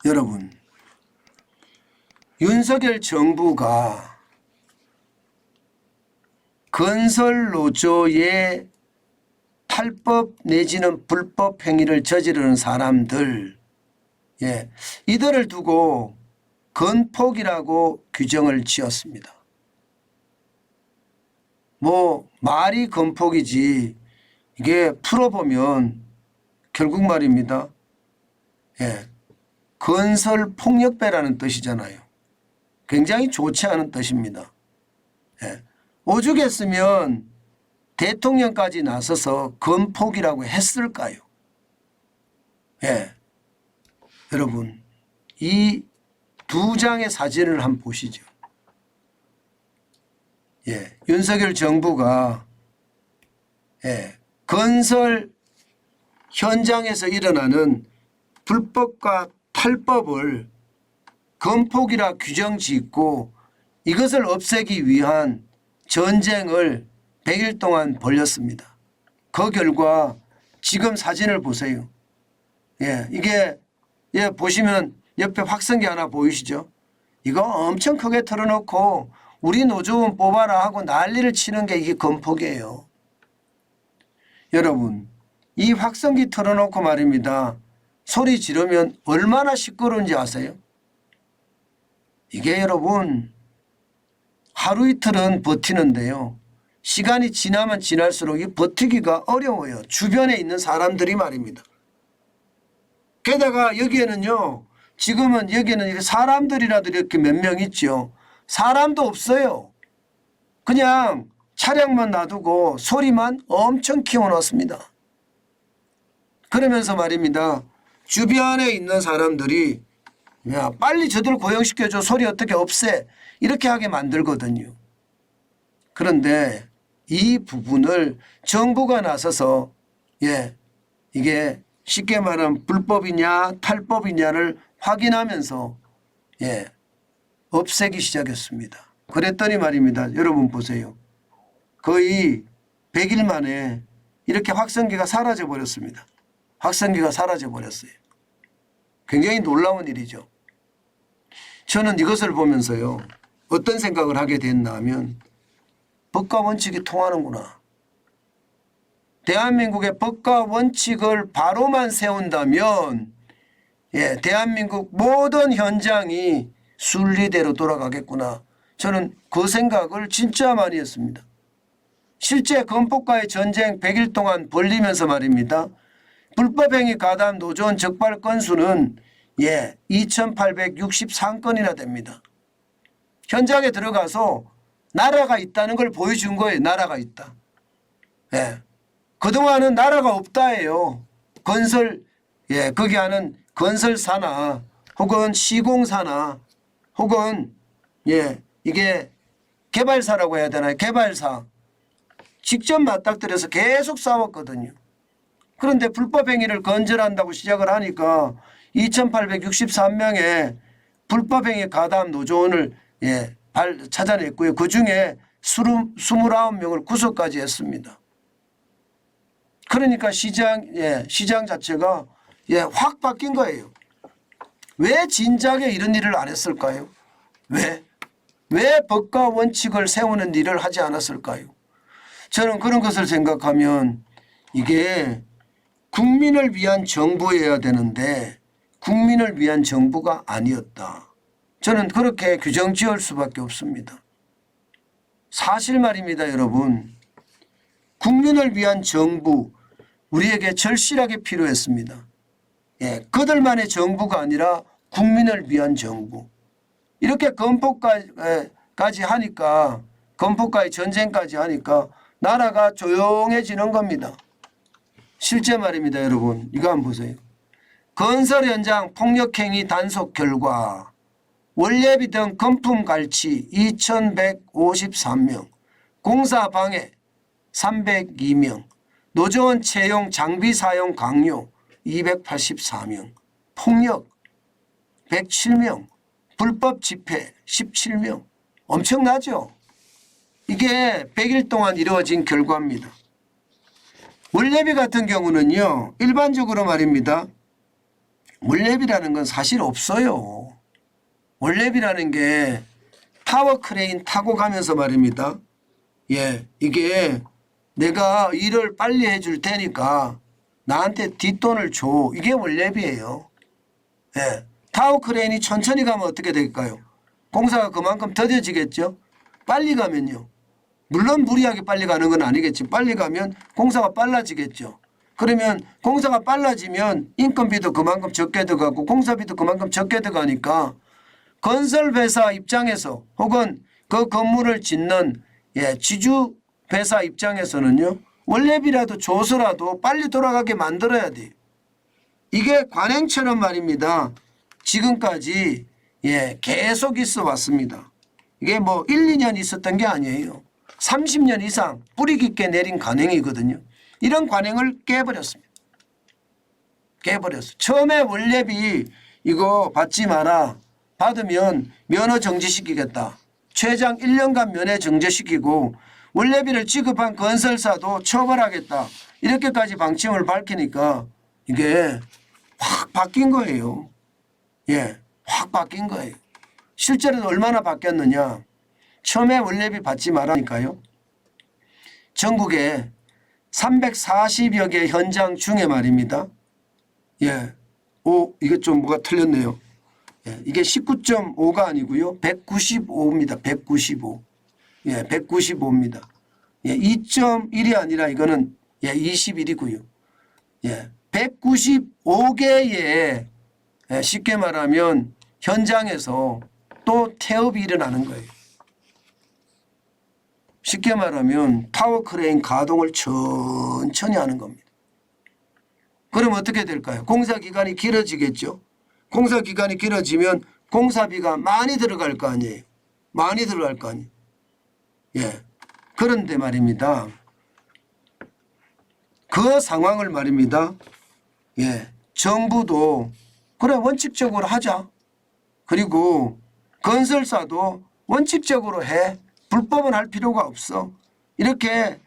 여러분, 윤석열 정부가 건설노조의 탈법 내지는 불법 행위를 저지르는 사람들, 이들을 두고 건폭이라고 규정을 지었습니다. 뭐 말이 건폭이지 이게 풀어보면 결국 말입니다. 건설폭력배라는 뜻이잖아요. 굉장히 좋지 않은 뜻입니다. 오죽했으면 대통령까지 나서서 건폭이라고 했을까요? 여러분, 이 두 장의 사진을 한번 보시죠. 윤석열 정부가 건설 현장에서 일어나는 불법과 탈법을 건폭이라 규정 짓고 이것을 없애기 위한 전쟁을 100일 동안 벌였습니다. 그 결과 지금 사진을 보세요. 이게 보시면 옆에 확성기 하나 보이시죠? 이거 엄청 크게 털어놓고 우리 노조원 뽑아라 하고 난리를 치는 게 이게 건폭이에요. 여러분, 이 확성기 털어놓고 말입니다. 소리 지르면 얼마나 시끄러운지 아세요? 이게 여러분 하루 이틀은 버티는데요. 시간이 지나면 지날수록 이 버티기가 어려워요. 주변에 있는 사람들이 말입니다. 게다가 여기에는요. 지금은 여기는 사람들이라도 이렇게 몇 명 있죠. 사람도 없어요. 그냥 차량만 놔두고 소리만 엄청 키워놨습니다. 그러면서 말입니다. 주변에 있는 사람들이 야, 빨리 저들 고용시켜줘. 소리 어떻게 없애. 이렇게 하게 만들거든요. 그런데 이 부분을 정부가 나서서 이게 쉽게 말하면 불법이냐 탈법이냐를 확인하면서 없애기 시작했습니다. 그랬더니 말입니다. 여러분 보세요. 거의 100일 만에 이렇게 확성기가 사라져 버렸습니다. 확성기가 사라져 버렸어요. 굉장히 놀라운 일이죠. 저는 이것을 보면서요. 어떤 생각을 하게 됐나 하면 법과 원칙이 통하는구나. 대한민국의 법과 원칙을 바로만 세운다면 대한민국 모든 현장이 순리대로 돌아가겠구나. 저는 그 생각을 진짜 많이 했습니다. 실제 건폭과의 전쟁 100일 동안 벌리면서 말입니다. 불법행위 가담 노조원 적발 건수는 2,863건이나 됩니다. 현장에 들어가서 나라가 있다는 걸 보여준 거예요. 나라가 있다. 그동안은 나라가 없다예요. 건설, 거기 하는 건설사나 혹은 시공사나 혹은 이게 개발사라고 해야 되나요? 개발사. 직접 맞닥뜨려서 계속 싸웠거든요. 그런데 불법행위를 건절한다고 시작을 하니까 2,863명의 불법행위 가담 노조원을 찾아냈고요. 그중에 29명을 구속까지 했습니다. 그러니까 시장 자체가 확 바뀐 거예요. 왜 진작에 이런 일을 안 했을까요? 왜 법과 원칙을 세우는 일을 하지 않았을까요? 저는 그런 것을 생각하면 이게 국민을 위한 정부여야 되는데 국민을 위한 정부가 아니었다. 저는 그렇게 규정 지을 수밖에 없습니다. 사실 말입니다, 여러분. 국민을 위한 정부, 우리에게 절실하게 필요했습니다. 그들만의 정부가 아니라 국민을 위한 정부. 이렇게 건폭까지 하니까, 건폭과의 전쟁까지 하니까 나라가 조용해지는 겁니다. 실제 말입니다, 여러분. 이거 한번 보세요. 건설 현장 폭력행위 단속 결과 원래비 등 금품 갈취 2,153명, 공사 방해 302명, 노조원 채용 장비 사용 강요 284명, 폭력 107명, 불법 집회 17명. 엄청나죠? 이게 100일 동안 이루어진 결과입니다. 원래비 같은 경우는요. 일반적으로 말입니다. 월렙이라는 건 사실 없어요. 월렙이라는 게 타워 크레인 타고 가면서 말입니다. 예, 이게 내가 일을 빨리 해줄 테니까 나한테 뒷돈을 줘. 이게 월렙이에요. 예, 타워 크레인이 천천히 가면 어떻게 될까요? 공사가 그만큼 더뎌지겠죠. 빨리 가면요. 물론 무리하게 빨리 가는 건 아니겠지. 빨리 가면 공사가 빨라지겠죠. 그러면 공사가 빨라지면 인건비도 그만큼 적게 들어가고 공사비도 그만큼 적게 들어가니까 건설회사 입장에서 혹은 그 건물을 짓는 지주회사 입장에서는요. 월렙이라도 줘서라도 빨리 돌아가게 만들어야 돼요. 이게 관행처럼 말입니다. 지금까지 계속 있어 왔습니다. 이게 뭐 1, 2년 있었던 게 아니에요. 30년 이상 뿌리 깊게 내린 관행이거든요. 이런 관행을 깨버렸습니다. 깨버렸어. 처음에 월렙이 이거 받지 마라. 받으면 면허 정지시키겠다. 최장 1년간 면허 정지시키고 월렙비를 지급한 건설사도 처벌하겠다. 이렇게까지 방침을 밝히니까 이게 확 바뀐 거예요. 예, 확 바뀐 거예요. 실제로 얼마나 바뀌었느냐. 처음에 월렙비 받지 말라니까요. 전국에 340여 개 현장 중에 말입니다. 예, 이게 좀 뭐가 틀렸네요. 예, 이게 19.5가 아니고요. 195입니다. 195. 예, 195입니다. 예, 2.1이 아니라 이거는 21이고요. 예, 195개의 쉽게 말하면 현장에서 또 태업이 일어나는 거예요. 쉽게 말하면 타워 크레인 가동을 천천히 하는 겁니다. 그럼 어떻게 될까요? 공사 기간이 길어지겠죠. 공사 기간이 길어지면 공사비가 많이 들어갈 거 아니에요. 많이 들어갈 거 아니에요. 예. 그런데 말입니다. 그 상황을 말입니다. 예. 정부도 그래 원칙적으로 하자. 그리고 건설사도 원칙적으로 해. 불법은 할 필요가 없어. 이렇게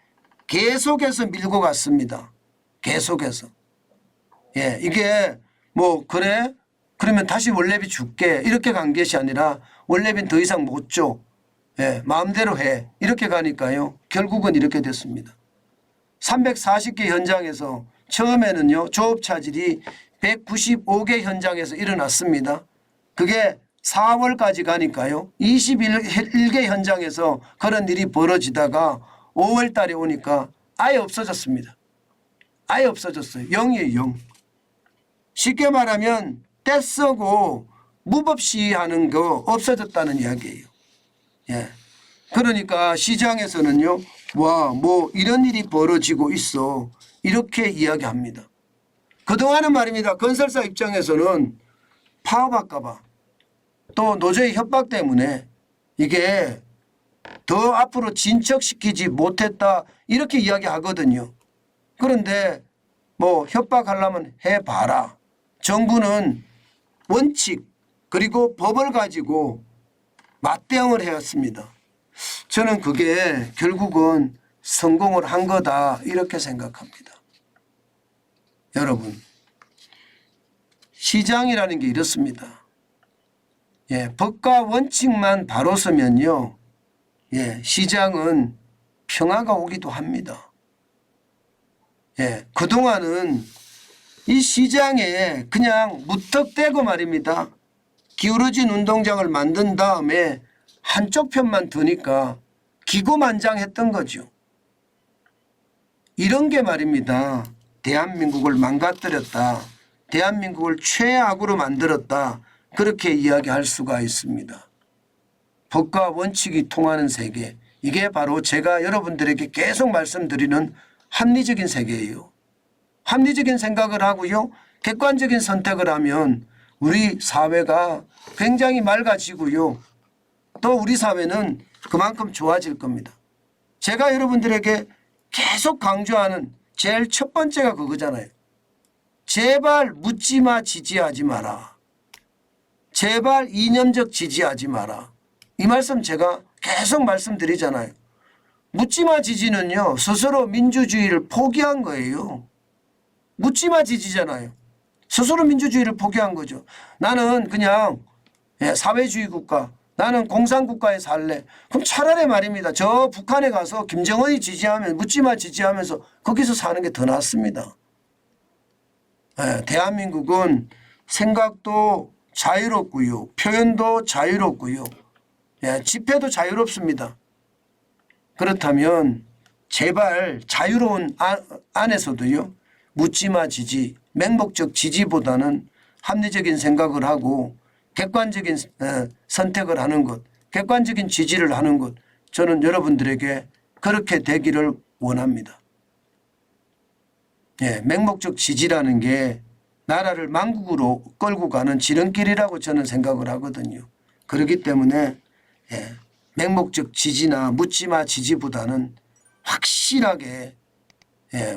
계속해서 밀고 갔습니다. 계속해서. 예, 이게 뭐 그래? 그러면 다시 월렙이 줄게. 이렇게 간 것이 아니라 월렙은 더 이상 못 줘. 예, 마음대로 해. 이렇게 가니까요. 결국은 이렇게 됐습니다. 340개 현장에서 처음에는요. 조업 차질이 195개 현장에서 일어났습니다. 그게 4월까지 가니까요. 21개 현장에서 그런 일이 벌어지다가 5월 달에 오니까 아예 없어졌습니다. 아예 없어졌어요. 0이에요. 0. 쉽게 말하면 떼쓰고 무법시 하는 거 없어졌다는 이야기예요. 예. 그러니까 시장에서는요. 와, 뭐 이런 일이 벌어지고 있어. 이렇게 이야기합니다. 그동안은 말입니다. 건설사 입장에서는 파업할까 봐. 또 노조의 협박 때문에 이게 더 앞으로 진척시키지 못했다 이렇게 이야기하거든요. 그런데 뭐 협박하려면 해봐라. 정부는 원칙 그리고 법을 가지고 맞대응을 해왔습니다. 저는 그게 결국은 성공을 한 거다 이렇게 생각합니다. 여러분 시장이라는 게 이렇습니다. 예, 법과 원칙만 바로 서면요. 예, 시장은 평화가 오기도 합니다. 예, 그동안은 이 시장에 그냥 무턱대고 말입니다. 기울어진 운동장을 만든 다음에 한쪽 편만 드니까 기고만장했던 거죠. 이런 게 말입니다. 대한민국을 망가뜨렸다. 대한민국을 최악으로 만들었다. 그렇게 이야기할 수가 있습니다. 법과 원칙이 통하는 세계. 이게 바로 제가 여러분들에게 계속 말씀드리는 합리적인 세계예요. 합리적인 생각을 하고요. 객관적인 선택을 하면 우리 사회가 굉장히 맑아지고요. 또 우리 사회는 그만큼 좋아질 겁니다. 제가 여러분들에게 계속 강조하는 제일 첫 번째가 그거잖아요. 제발 묻지마 지지하지 마라. 제발 이념적 지지하지 마라. 이 말씀 제가 계속 말씀드리잖아요. 묻지마 지지는요. 스스로 민주주의를 포기한 거예요. 묻지마 지지잖아요. 스스로 민주주의를 포기한 거죠. 나는 그냥 사회주의 국가, 나는 공산국가에 살래. 그럼 차라리 말입니다. 저 북한에 가서 김정은이 지지하면 묻지마 지지하면서 거기서 사는 게 더 낫습니다. 대한민국은 생각도 자유롭고요. 표현도 자유롭고요. 집회도 자유롭습니다. 그렇다면 제발 자유로운 안에서도요. 묻지마 지지, 맹목적 지지보다는 합리적인 생각을 하고 객관적인 선택을 하는 것, 객관적인 지지를 하는 것, 저는 여러분들에게 그렇게 되기를 원합니다. 맹목적 지지라는 게 나라를 망국으로 끌고 가는 지름길이라고 저는 생각을 하거든요. 그렇기 때문에 맹목적 지지나 묻지마 지지보다는 확실하게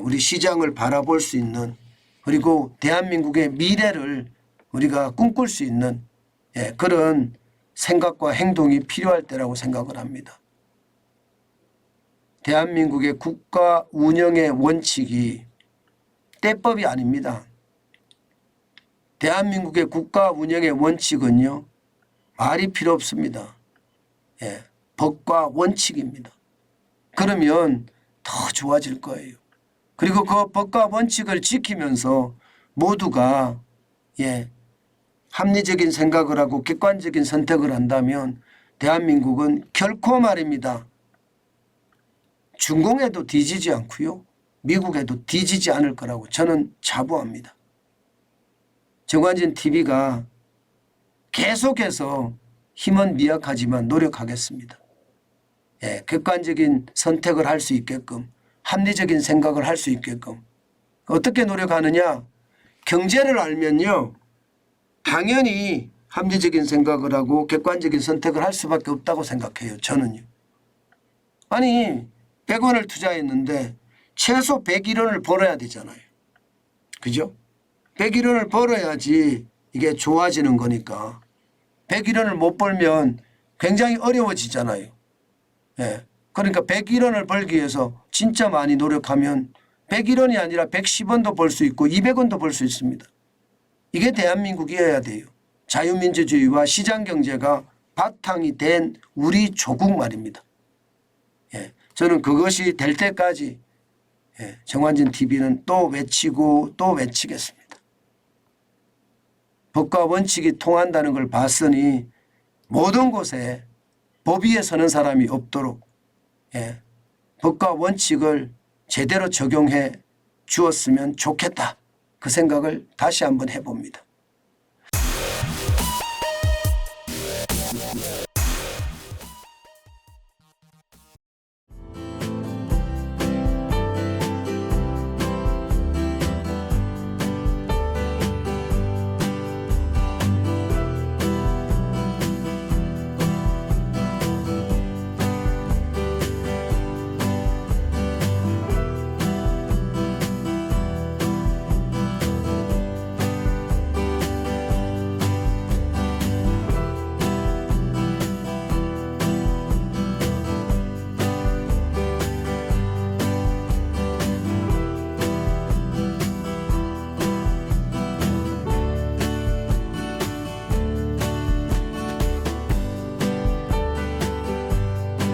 우리 시장을 바라볼 수 있는, 그리고 대한민국의 미래를 우리가 꿈꿀 수 있는 그런 생각과 행동이 필요할 때라고 생각을 합니다. 대한민국의 국가 운영의 원칙이 떼법이 아닙니다. 대한민국의 국가 운영의 원칙은요, 말이 필요 없습니다. 법과 원칙입니다. 그러면 더 좋아질 거예요. 그리고 그 법과 원칙을 지키면서 모두가 합리적인 생각을 하고 객관적인 선택을 한다면 대한민국은 결코 말입니다. 중공에도 뒤지지 않고요. 미국에도 뒤지지 않을 거라고 저는 자부합니다. 정관진 TV가 계속해서 힘은 미약하지만 노력하겠습니다. 객관적인 선택을 할 수 있게끔, 합리적인 생각을 할 수 있게끔. 어떻게 노력하느냐? 경제를 알면요, 당연히 합리적인 생각을 하고 객관적인 선택을 할 수밖에 없다고 생각해요. 저는요. 아니 100원을 투자했는데 최소 101원을 벌어야 되잖아요. 그죠? 101원을 벌어야지 이게 좋아지는 거니까 101원을 못 벌면 굉장히 어려워지잖아요. 그러니까 101원을 벌기 위해서 진짜 많이 노력하면 101원이 아니라 110원도 벌 수 있고 200원도 벌 수 있습니다. 이게 대한민국이어야 돼요. 자유민주주의와 시장경제가 바탕이 된 우리 조국 말입니다. 저는 그것이 될 때까지 정관진 TV는 또 외치고 또 외치겠습니다. 법과 원칙이 통한다는 걸 봤으니 모든 곳에 법 위에 서는 사람이 없도록 법과 원칙을 제대로 적용해 주었으면 좋겠다. 그 생각을 다시 한번 해봅니다.